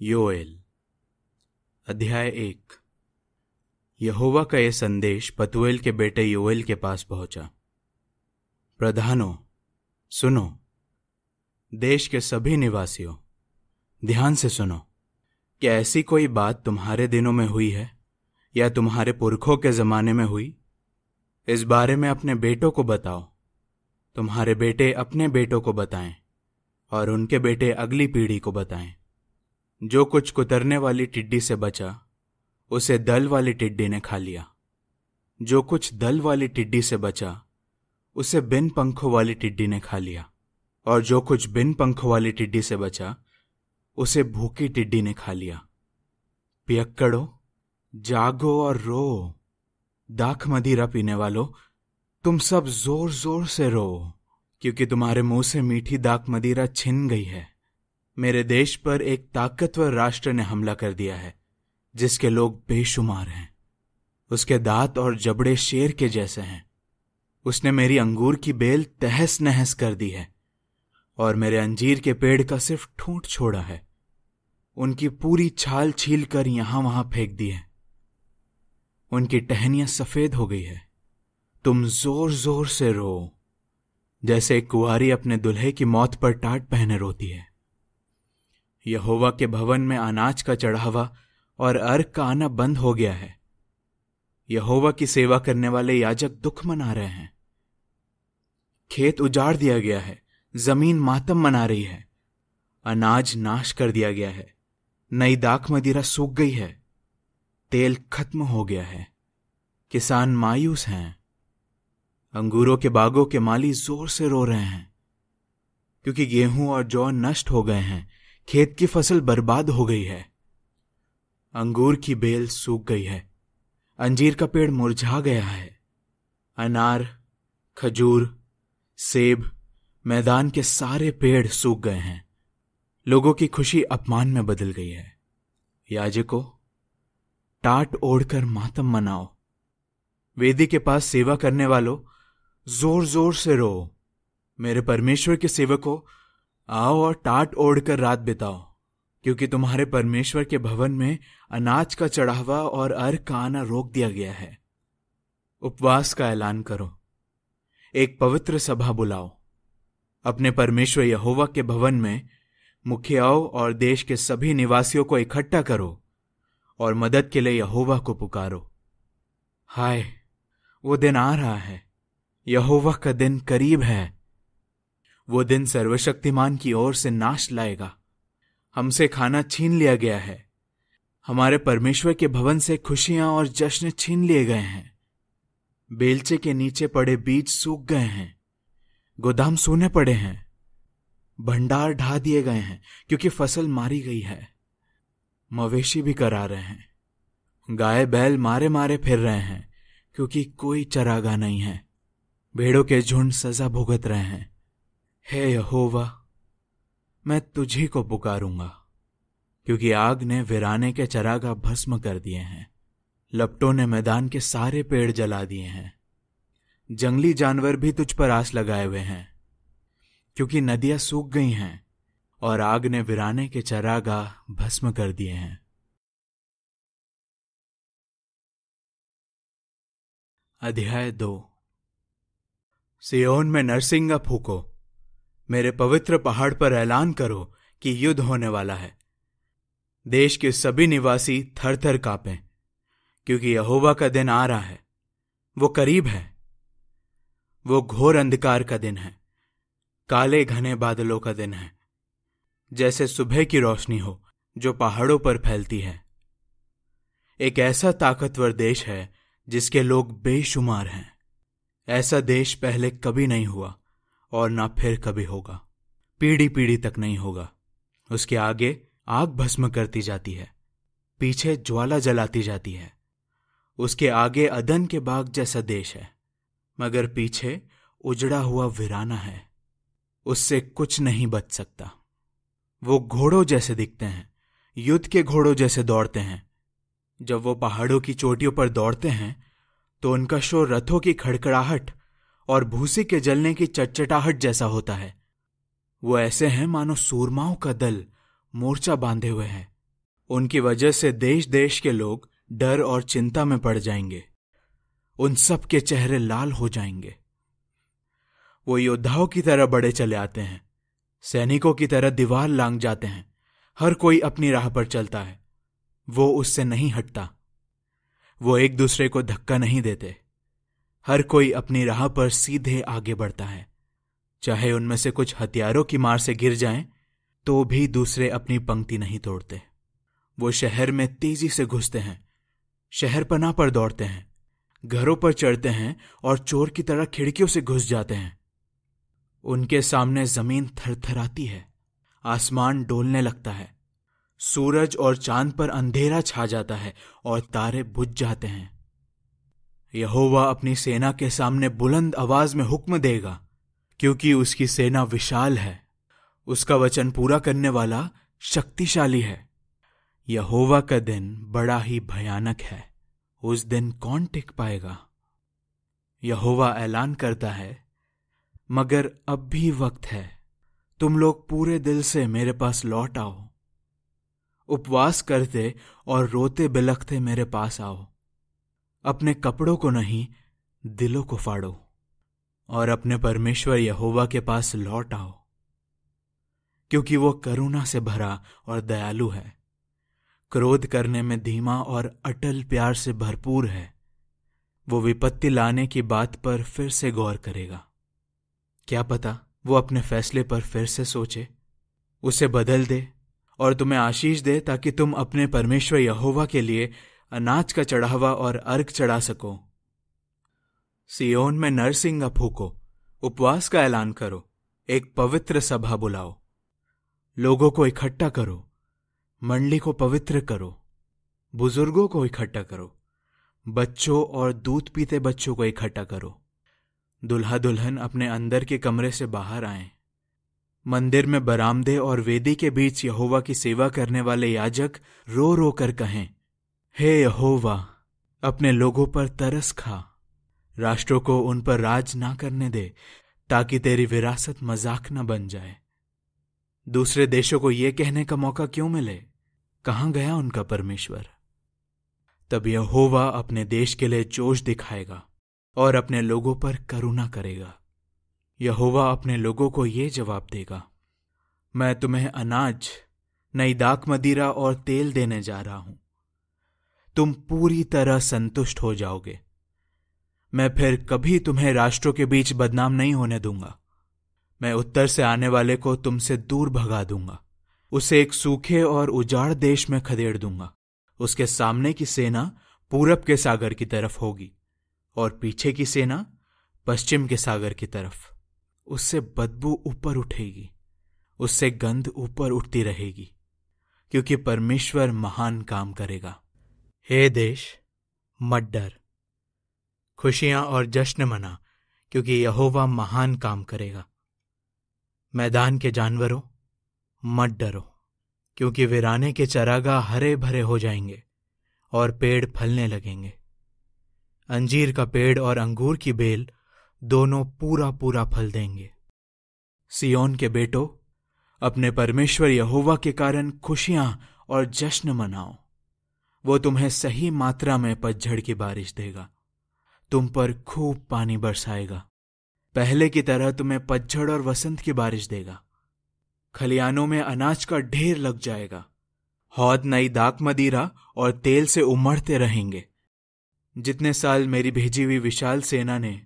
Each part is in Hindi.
योएल अध्याय 1। यहोवा का यह संदेश पतूएल के बेटे योएल के पास पहुंचा। प्रधानों, सुनो, देश के सभी निवासियों, ध्यान से सुनो। क्या ऐसी कोई बात तुम्हारे दिनों में हुई है या तुम्हारे पुरखों के जमाने में हुई? इस बारे में अपने बेटों को बताओ, तुम्हारे बेटे अपने बेटों को बताएं और उनके बेटे अगली पीढ़ी को बताएं। जो कुछ कुतरने वाली टिड्डी से बचा उसे दल वाली टिड्डी ने खा लिया। जो कुछ दल वाली टिड्डी से बचा उसे बिन पंखों वाली टिड्डी ने खा लिया, और जो कुछ बिन पंखों वाली टिड्डी से बचा उसे भूखी टिड्डी ने खा लिया। पियक्कड़ों, जागो और रो। दाख मदिरा पीने वालों, तुम सब जोर जोर से रो, क्योंकि तुम्हारे मुंह से मीठी दाख मदिरा छिन गई है। मेरे देश पर एक ताकतवर राष्ट्र ने हमला कर दिया है, जिसके लोग बेशुमार हैं। उसके दांत और जबड़े शेर के जैसे हैं। उसने मेरी अंगूर की बेल तहस नहस कर दी है और मेरे अंजीर के पेड़ का सिर्फ ठूंठ छोड़ा है। उनकी पूरी छाल छील कर यहां वहां फेंक दी है। उनकी टहनियां सफेद हो गई है। तुम जोर जोर से रो, जैसे एक कुंवारी अपने दुल्हे की मौत पर टाट पहने रोती है। यहोवा के भवन में अनाज का चढ़ावा और अर्घ का आना बंद हो गया है। यहोवा की सेवा करने वाले याजक दुख मना रहे हैं। खेत उजाड़ दिया गया है, जमीन मातम मना रही है। अनाज नाश कर दिया गया है, नई दाख मदिरा सूख गई है, तेल खत्म हो गया है। किसान मायूस हैं। अंगूरों के बागों के माली जोर से रो रहे हैं, क्योंकि गेहूं और जौ नष्ट हो गए हैं। खेत की फसल बर्बाद हो गई है। अंगूर की बेल सूख गई है, अंजीर का पेड़ मुरझा गया है। अनार, खजूर, सेब, मैदान के सारे पेड़ सूख गए हैं। लोगों की खुशी अपमान में बदल गई है। याजकों, टाट ओढ़कर मातम मनाओ। वेदी के पास सेवा करने वालों, जोर जोर से रो। मेरे परमेश्वर के सेवकों, आओ और टाट ओढ़कर रात बिताओ, क्योंकि तुम्हारे परमेश्वर के भवन में अनाज का चढ़ावा और अर्घ का आना रोक दिया गया है। उपवास का ऐलान करो, एक पवित्र सभा बुलाओ। अपने परमेश्वर यहोवा के भवन में मुखियाओं और देश के सभी निवासियों को इकट्ठा करो और मदद के लिए यहोवा को पुकारो। हाय, वो दिन आ रहा है, यहोवा का दिन करीब है। वो दिन सर्वशक्तिमान की ओर से नाश लाएगा। हमसे खाना छीन लिया गया है। हमारे परमेश्वर के भवन से खुशियां और जश्न छीन लिए गए हैं। बेलचे के नीचे पड़े बीज सूख गए हैं। गोदाम सूने पड़े हैं। भंडार ढा दिए गए हैं, क्योंकि फसल मारी गई है। मवेशी भी करा रहे हैं। गाय बैल मारे मारे फिर रहे हैं, क्योंकि कोई चरागाह नहीं है। भेड़ों के झुंड सजा भुगत रहे हैं। हे यहोवा, मैं तुझी को पुकारूंगा, क्योंकि आग ने वीराने के चरागाह भस्म कर दिए हैं। लपटों ने मैदान के सारे पेड़ जला दिए हैं। जंगली जानवर भी तुझ पर आस लगाए हुए हैं, क्योंकि नदियां सूख गई हैं और आग ने वीराने के चरागाह भस्म कर दिए हैं। अध्याय 2। सिय्योन में नरसिंगा फूको। मेरे पवित्र पहाड़ पर ऐलान करो कि युद्ध होने वाला है। देश के सभी निवासी थर थर कांपें, क्योंकि यहोवा का दिन आ रहा है। वो करीब है। वो घोर अंधकार का दिन है, काले घने बादलों का दिन है, जैसे सुबह की रोशनी हो जो पहाड़ों पर फैलती है। एक ऐसा ताकतवर देश है जिसके लोग बेशुमार हैं। ऐसा देश पहले कभी नहीं हुआ और ना फिर कभी होगा। पीढ़ी पीढ़ी तक नहीं होगा। उसके आगे आग भस्म करती जाती है, पीछे ज्वाला जलाती जाती है। उसके आगे अदन के बाग जैसा देश है, मगर पीछे उजड़ा हुआ वीराना है। उससे कुछ नहीं बच सकता। वो घोड़ों जैसे दिखते हैं, युद्ध के घोड़ों जैसे दौड़ते हैं। जब वो पहाड़ों की चोटियों पर दौड़ते हैं तो उनका शोर रथों की खड़खड़ाहट और भूसी के जलने की चटचटाहट जैसा होता है। वो ऐसे हैं मानो सूरमाओं का दल मोर्चा बांधे हुए है। उनकी वजह से देश देश के लोग डर और चिंता में पड़ जाएंगे। उन सब के चेहरे लाल हो जाएंगे। वो योद्धाओं की तरह बढ़े चले आते हैं, सैनिकों की तरह दीवार लांघ जाते हैं। हर कोई अपनी राह पर चलता है, वो उससे नहीं हटता। वो एक दूसरे को धक्का नहीं देते। हर कोई अपनी राह पर सीधे आगे बढ़ता है। चाहे उनमें से कुछ हथियारों की मार से गिर जाएं, तो भी दूसरे अपनी पंक्ति नहीं तोड़ते। वो शहर में तेजी से घुसते हैं, शहर पनाह पर दौड़ते हैं, घरों पर चढ़ते हैं और चोर की तरह खिड़कियों से घुस जाते हैं। उनके सामने जमीन थरथराती है, आसमान डोलने लगता है, सूरज और चांद पर अंधेरा छा जाता है और तारे बुझ जाते हैं। यहोवा अपनी सेना के सामने बुलंद आवाज में हुक्म देगा, क्योंकि उसकी सेना विशाल है। उसका वचन पूरा करने वाला शक्तिशाली है। यहोवा का दिन बड़ा ही भयानक है। उस दिन कौन टिक पाएगा? यहोवा ऐलान करता है, मगर अब भी वक्त है। तुम लोग पूरे दिल से मेरे पास लौट आओ। उपवास करते और रोते बिलखते मेरे पास आओ। अपने कपड़ों को नहीं, दिलों को फाड़ो और अपने परमेश्वर यहोवा के पास लौट आओ, क्योंकि वो करुणा से भरा और दयालु है, क्रोध करने में धीमा और अटल प्यार से भरपूर है। वो विपत्ति लाने की बात पर फिर से गौर करेगा। क्या पता वो अपने फैसले पर फिर से सोचे, उसे बदल दे और तुम्हें आशीष दे, ताकि तुम अपने परमेश्वर यहोवा के लिए अनाज का चढ़ावा और अर्घ चढ़ा सको। सियोन में नरसिंगा फूको, उपवास का ऐलान करो, एक पवित्र सभा बुलाओ, लोगों को इकट्ठा करो, मंडली को पवित्र करो, बुजुर्गों को इकट्ठा करो, बच्चों और दूध पीते बच्चों को इकट्ठा करो। दुल्हा दुल्हन अपने अंदर के कमरे से बाहर आएं। मंदिर में बरामदे और वेदी के बीच यहोवा की सेवा करने वाले याजक रो रो कर कहें, हे यहोवा, अपने लोगों पर तरस खा, राष्ट्रों को उन पर राज ना करने दे, ताकि तेरी विरासत मजाक न बन जाए। दूसरे देशों को यह कहने का मौका क्यों मिले, कहां गया उनका परमेश्वर? तब यहोवा अपने देश के लिए जोश दिखाएगा और अपने लोगों पर करुणा करेगा। यहोवा अपने लोगों को यह जवाब देगा, मैं तुम्हें अनाज, नई दाख मदिरा और तेल देने जा रहा हूं। तुम पूरी तरह संतुष्ट हो जाओगे। मैं फिर कभी तुम्हें राष्ट्रों के बीच बदनाम नहीं होने दूंगा। मैं उत्तर से आने वाले को तुमसे दूर भगा दूंगा, उसे एक सूखे और उजाड़ देश में खदेड़ दूंगा। उसके सामने की सेना पूरब के सागर की तरफ होगी और पीछे की सेना पश्चिम के सागर की तरफ। उससे बदबू ऊपर उठेगी, उससे गंध ऊपर उठती रहेगी, क्योंकि परमेश्वर महान काम करेगा। हे देश, मत डर, खुशियां और जश्न मना, क्योंकि यहोवा महान काम करेगा। मैदान के जानवरों, मत डरो, क्योंकि वीराने के चरागाह हरे भरे हो जाएंगे और पेड़ फलने लगेंगे। अंजीर का पेड़ और अंगूर की बेल दोनों पूरा पूरा फल देंगे। सियोन के बेटो, अपने परमेश्वर यहोवा के कारण खुशियां और जश्न मनाओ। वो तुम्हें सही मात्रा में पतझड़ की बारिश देगा, तुम पर खूब पानी बरसाएगा। पहले की तरह तुम्हें पतझड़ और वसंत की बारिश देगा। खलियानों में अनाज का ढेर लग जाएगा। हौद नई दाख मदिरा और तेल से उमड़ते रहेंगे। जितने साल मेरी भेजी हुई विशाल सेना ने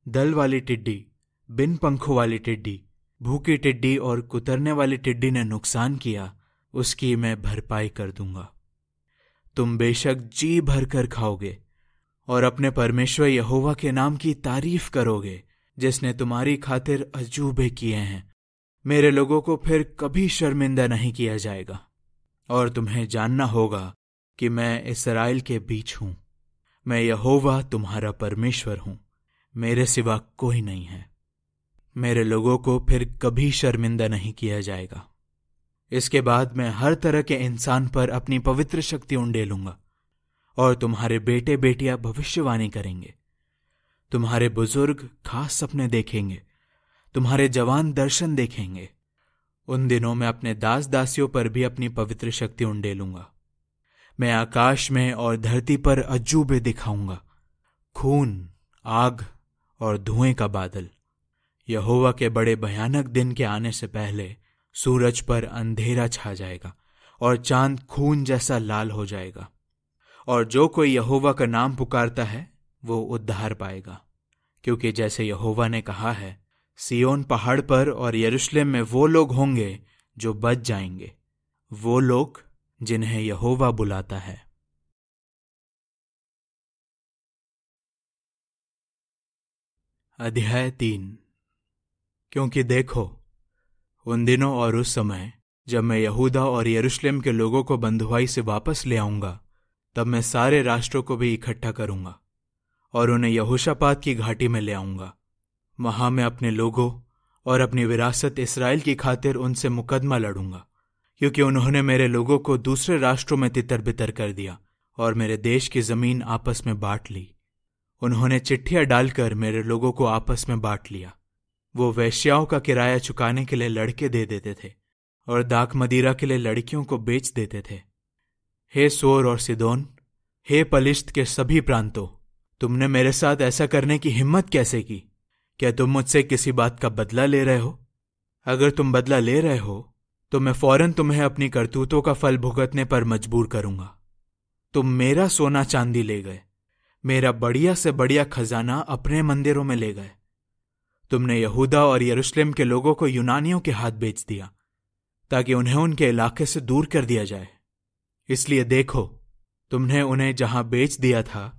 दल वाली टिड्डी, बिन पंखों वाली टिड्डी, भूखी टिड्डी और कुतरने वाली टिड्डी ने नुकसान किया, उसकी मैं भरपाई कर दूंगा। तुम बेशक जी भर कर खाओगे और अपने परमेश्वर यहोवा के नाम की तारीफ करोगे, जिसने तुम्हारी खातिर अजूबे किए हैं। मेरे लोगों को फिर कभी शर्मिंदा नहीं किया जाएगा। और तुम्हें जानना होगा कि मैं इस्राएल के बीच हूं। मैं यहोवा तुम्हारा परमेश्वर हूं, मेरे सिवा कोई नहीं है। मेरे लोगों को फिर कभी शर्मिंदा नहीं किया जाएगा। इसके बाद मैं हर तरह के इंसान पर अपनी पवित्र शक्ति उंडेलूंगा और तुम्हारे बेटे बेटियां भविष्यवाणी करेंगे। तुम्हारे बुजुर्ग खास सपने देखेंगे, तुम्हारे जवान दर्शन देखेंगे। उन दिनों मैं अपने दास दासियों पर भी अपनी पवित्र शक्ति उंडेलूंगा। मैं आकाश में और धरती पर अजूबे दिखाऊंगा, खून, आग और धुएं का बादल। यहोवा के बड़े भयानक दिन के आने से पहले सूरज पर अंधेरा छा जाएगा और चांद खून जैसा लाल हो जाएगा। और जो कोई यहोवा का नाम पुकारता है वो उद्धार पाएगा, क्योंकि जैसे यहोवा ने कहा है, सिय्योन पहाड़ पर और यरूशलेम में वो लोग होंगे जो बच जाएंगे, वो लोग जिन्हें यहोवा बुलाता है। अध्याय 3। क्योंकि देखो, उन दिनों और उस समय जब मैं यहूदा और यरूशलेम के लोगों को बंधुआई से वापस ले आऊंगा, तब मैं सारे राष्ट्रों को भी इकट्ठा करूंगा और उन्हें यहोशापात की घाटी में ले आऊंगा। वहां मैं अपने लोगों और अपनी विरासत इस्राएल की खातिर उनसे मुकदमा लड़ूंगा, क्योंकि उन्होंने मेरे लोगों को दूसरे राष्ट्रों में तितर बितर कर दिया और मेरे देश की जमीन आपस में बांट ली। उन्होंने चिट्ठियां डालकर मेरे लोगों को आपस में बांट लिया। वो वेश्याओं का किराया चुकाने के लिए लड़के दे देते थे और दाख मदिरा के लिए लड़कियों को बेच देते थे। हे सोर और सिदोन, हे पलिश्त के सभी प्रांतों, तुमने मेरे साथ ऐसा करने की हिम्मत कैसे की? क्या तुम मुझसे किसी बात का बदला ले रहे हो? अगर तुम बदला ले रहे हो तो मैं फौरन तुम्हें अपनी करतूतों का फल भुगतने पर मजबूर करूंगा। तुम मेरा सोना चांदी ले गए, मेरा बढ़िया से बढ़िया खजाना अपने मंदिरों में ले गए। तुमने यहूदा और यरूशलेम के लोगों को यूनानियों के हाथ बेच दिया, ताकि उन्हें उनके इलाके से दूर कर दिया जाए। इसलिए देखो, तुमने उन्हें जहां बेच दिया था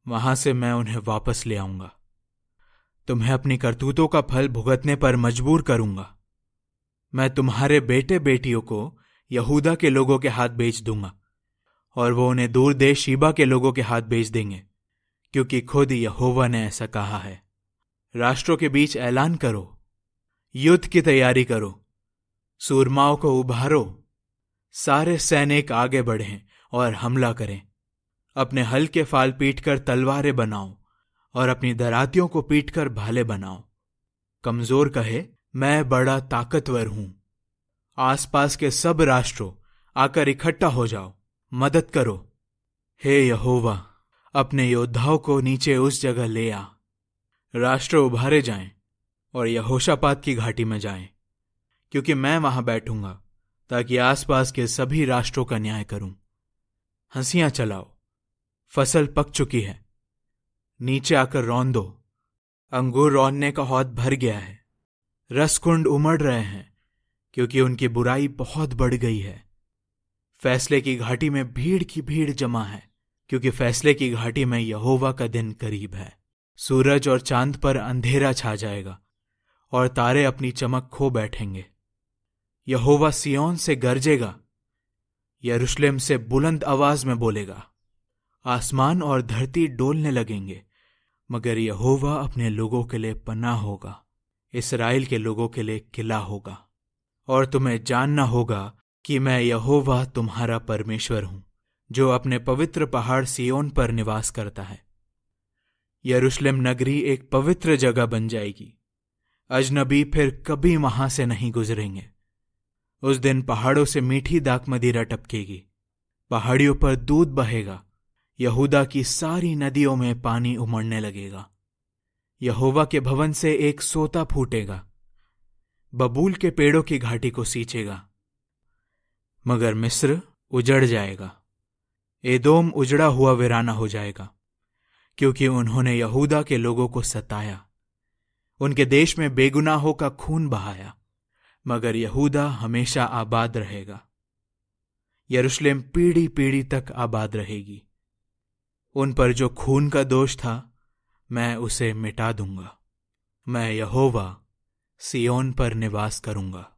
वहां से मैं उन्हें वापस ले आऊंगा। तुम्हें अपनी करतूतों का फल भुगतने पर मजबूर करूंगा। मैं तुम्हारे बेटे बेटियों को यहूदा के लोगों के हाथ बेच दूंगा और वो उन्हें दूर देश शीबा के लोगों के हाथ बेच देंगे, क्योंकि खुद यहोवा ने ऐसा कहा है। राष्ट्रों के बीच ऐलान करो, युद्ध की तैयारी करो, सूरमाओं को उभारो। सारे सैनिक आगे बढ़ें और हमला करें। अपने हल के फाल पीटकर तलवारें बनाओ और अपनी दरातियों को पीटकर भाले बनाओ। कमजोर कहे, मैं बड़ा ताकतवर हूं। आसपास के सब राष्ट्रों आकर इकट्ठा हो जाओ, मदद करो। हे यहोवा, अपने योद्धाओं को नीचे उस जगह ले आ। राष्ट्र उभारे जाएं और यहोशापात की घाटी में जाएं, क्योंकि मैं वहां बैठूंगा ताकि आसपास के सभी राष्ट्रों का न्याय करूं। हंसियां चलाओ, फसल पक चुकी है, नीचे आकर रौंद दो। अंगूर रौंदने का हौद भर गया है, रसकुंड उमड़ रहे हैं, क्योंकि उनकी बुराई बहुत बढ़ गई है। फैसले की घाटी में भीड़ की भीड़ जमा है, क्योंकि फैसले की घाटी में यहोवा का दिन करीब है। सूरज और चांद पर अंधेरा छा जाएगा और तारे अपनी चमक खो बैठेंगे। यहोवा सिय्योन से गरजेगा, यरूशलेम से बुलंद आवाज में बोलेगा। आसमान और धरती डोलने लगेंगे, मगर यहोवा अपने लोगों के लिए पनाह होगा, इस्राएल के लोगों के लिए किला होगा। और तुम्हें जानना होगा कि मैं यहोवा तुम्हारा परमेश्वर हूं, जो अपने पवित्र पहाड़ सिय्योन पर निवास करता है। यरूशलेम नगरी एक पवित्र जगह बन जाएगी, अजनबी फिर कभी वहां से नहीं गुजरेंगे। उस दिन पहाड़ों से मीठी दाख मदिरा टपकेगी, पहाड़ियों पर दूध बहेगा, यहूदा की सारी नदियों में पानी उमड़ने लगेगा। यहोवा के भवन से एक सोता फूटेगा, बबूल के पेड़ों की घाटी को सींचेगा। मगर मिस्र उजड़ जाएगा, एदोम उजड़ा हुआ वीराना हो जाएगा, क्योंकि उन्होंने यहूदा के लोगों को सताया, उनके देश में बेगुनाहों का खून बहाया। मगर यहूदा हमेशा आबाद रहेगा, यरूशलेम पीढ़ी पीढ़ी तक आबाद रहेगी। उन पर जो खून का दोष था मैं उसे मिटा दूंगा। मैं यहोवा सिय्योन पर निवास करूंगा।